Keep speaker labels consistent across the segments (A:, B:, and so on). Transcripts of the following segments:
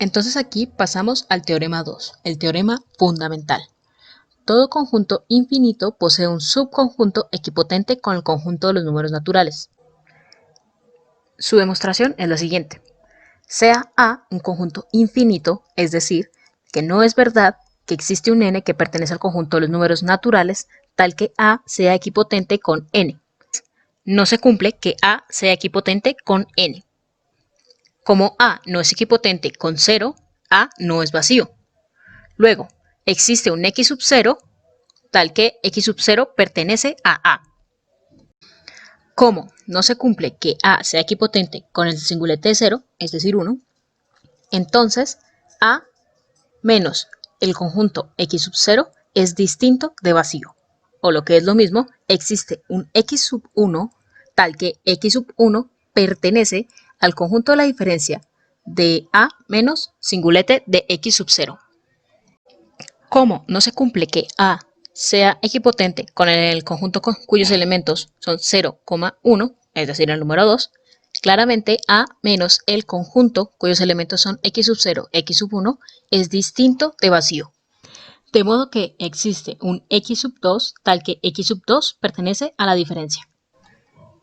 A: Entonces aquí pasamos al teorema 2, el teorema fundamental. Todo conjunto infinito posee un subconjunto equipotente con el conjunto de los números naturales. Su demostración es la siguiente. Sea A un conjunto infinito, es decir, que no es verdad que existe un n que pertenece al conjunto de los números naturales, tal que A sea equipotente con n. No se cumple que A sea equipotente con n. Como A no es equipotente con 0, A no es vacío. Luego, existe un x sub 0, tal que x sub 0 pertenece a A. Como no se cumple que A sea equipotente con el singulete de 0, es decir 1, entonces A menos el conjunto x sub 0 es distinto de vacío. O lo que es lo mismo, existe un x sub 1, tal que x sub 1 pertenece al conjunto de la diferencia de A menos singulete de x sub 0. Como no se cumple que A sea equipotente con el conjunto cuyos elementos son 0,1, es decir, el número 2, claramente A menos el conjunto cuyos elementos son x sub 0, x sub 1, es distinto de vacío. De modo que existe un x sub 2, tal que x sub 2 pertenece a la diferencia.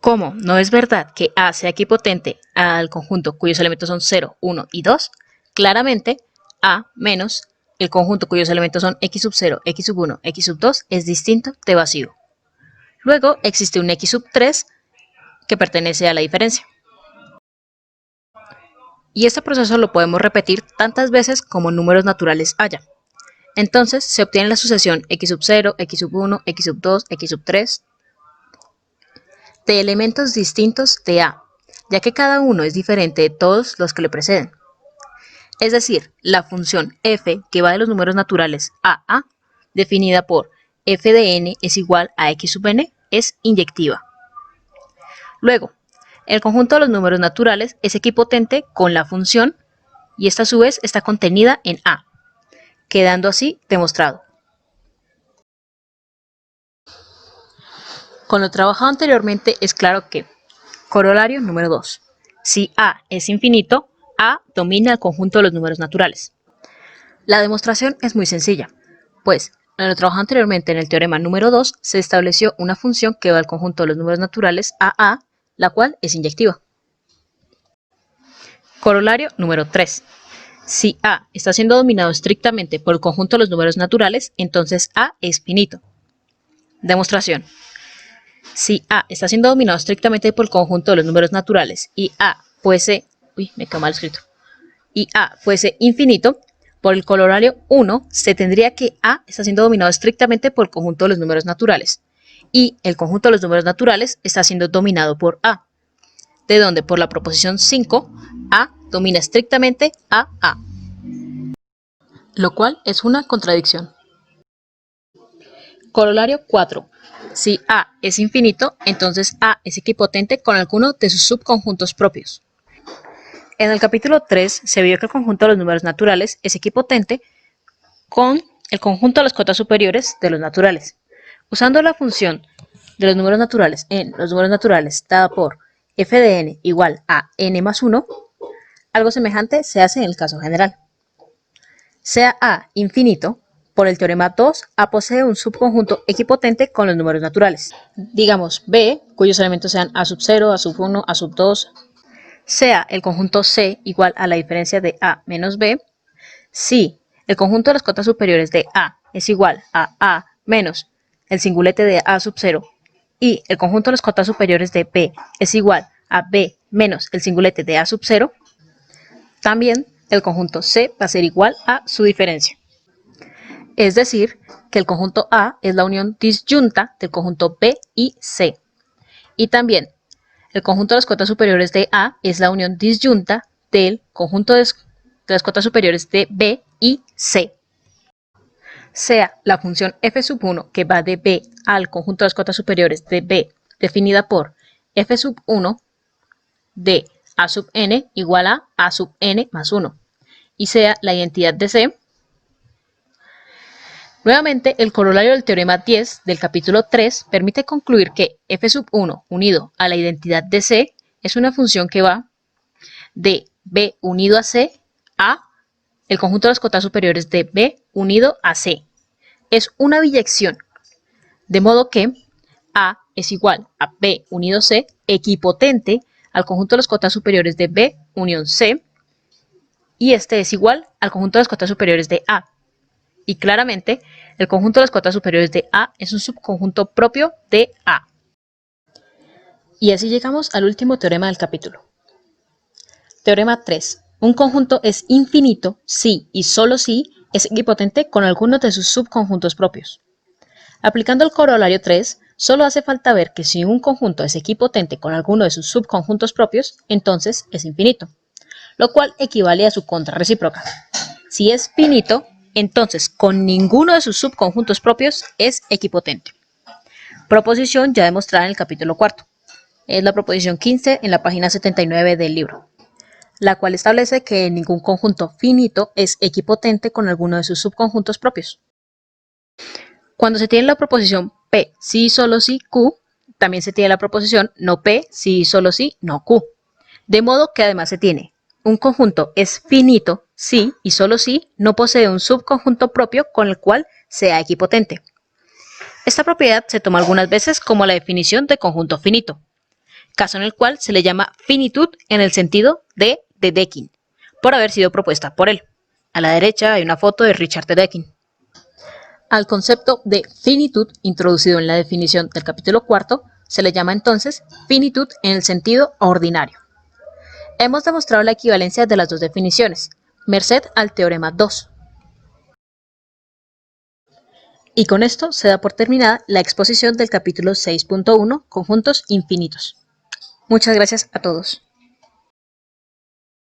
A: Como no es verdad que A sea equipotente al conjunto cuyos elementos son 0, 1 y 2, claramente A menos el conjunto cuyos elementos son x sub 0, x sub 1, x sub 2 es distinto de vacío. Luego existe un x sub 3 que pertenece a la diferencia. Y este proceso lo podemos repetir tantas veces como números naturales haya. Entonces se obtiene la sucesión x sub 0, x sub 1, x sub 2, x sub 3 de elementos distintos de A, ya que cada uno es diferente de todos los que le preceden. Es decir, la función f que va de los números naturales a A, definida por f de n es igual a x sub n, es inyectiva. Luego, el conjunto de los números naturales es equipotente con la función y esta a su vez está contenida en A, quedando así demostrado. Con lo trabajado anteriormente es claro que, corolario número 2, si A es infinito, A domina el conjunto de los números naturales. La demostración es muy sencilla, pues en lo trabajado anteriormente en el teorema número 2 se estableció una función que va al conjunto de los números naturales a, la cual es inyectiva. Corolario número 3. Si A está siendo dominado estrictamente por el conjunto de los números naturales, entonces A es finito. Demostración. Si A está siendo dominado estrictamente por el conjunto de los números naturales y A fuese, y A fuese infinito, por el corolario 1 se tendría que A está siendo dominado estrictamente por el conjunto de los números naturales y el conjunto de los números naturales está siendo dominado por A, de donde por la proposición 5 A domina estrictamente a A, lo cual es una contradicción. Corolario 4. Si A es infinito, entonces A es equipotente con alguno de sus subconjuntos propios. En el capítulo 3 se vio que el conjunto de los números naturales es equipotente con el conjunto de las cotas superiores de los naturales. Usando la función de los números naturales en los números naturales dada por f de n igual a n más 1, algo semejante se hace en el caso general. Sea A infinito, por el teorema 2, A posee un subconjunto equipotente con los números naturales. Digamos B, cuyos elementos sean A sub 0, A sub 1, A sub 2, sea el conjunto C igual a la diferencia de A menos B, si el conjunto de las cotas superiores de A es igual a A menos el singulete de A sub 0 y el conjunto de las cotas superiores de B es igual a B menos el singulete de A sub 0, también el conjunto C va a ser igual a su diferencia. Es decir, que el conjunto A es la unión disyunta del conjunto B y C. Y también el conjunto de las cotas superiores de A es la unión disyunta del conjunto de las cotas superiores de B y C. Sea la función f sub 1 que va de B al conjunto de las cotas superiores de B definida por f sub 1 de A sub n igual a A sub n más 1 y sea la identidad de C. Nuevamente, el corolario del teorema 10 del capítulo 3 permite concluir que f sub 1 unido a la identidad de C es una función que va de B unido a C a el conjunto de las cotas superiores de B unido a C. Es una biyección, de modo que A es igual a B unido C, equipotente al conjunto de las cotas superiores de B unión C, y este es igual al conjunto de las cotas superiores de A. Y claramente, el conjunto de las cotas superiores de A es un subconjunto propio de A. Y así llegamos al último teorema del capítulo. Teorema 3. Un conjunto es infinito si y solo si es equipotente con algunos de sus subconjuntos propios. Aplicando el corolario 3, solo hace falta ver que si un conjunto es equipotente con alguno de sus subconjuntos propios, entonces es infinito, lo cual equivale a su contrarrecíproca. Si es finito, entonces con ninguno de sus subconjuntos propios es equipotente. Proposición ya demostrada en el capítulo 4. Es la proposición 15 en la página 79 del libro, la cual establece que ningún conjunto finito es equipotente con alguno de sus subconjuntos propios. Cuando se tiene la proposición P si y solo si Q, también se tiene la proposición no P si y solo si no Q. De modo que además se tiene un conjunto es finito si y solo si no posee un subconjunto propio con el cual sea equipotente. Esta propiedad se toma algunas veces como la definición de conjunto finito, caso en el cual se le llama finitud en el sentido de Dedekind, por haber sido propuesta por él. A la derecha hay una foto de Richard Dedekind. Al concepto de finitud introducido en la definición del capítulo 4 se le llama entonces finitud en el sentido ordinario. Hemos demostrado la equivalencia de las dos definiciones, merced al teorema 2. Y con esto se da por terminada la exposición del capítulo 6.1, conjuntos infinitos. Muchas gracias a todos.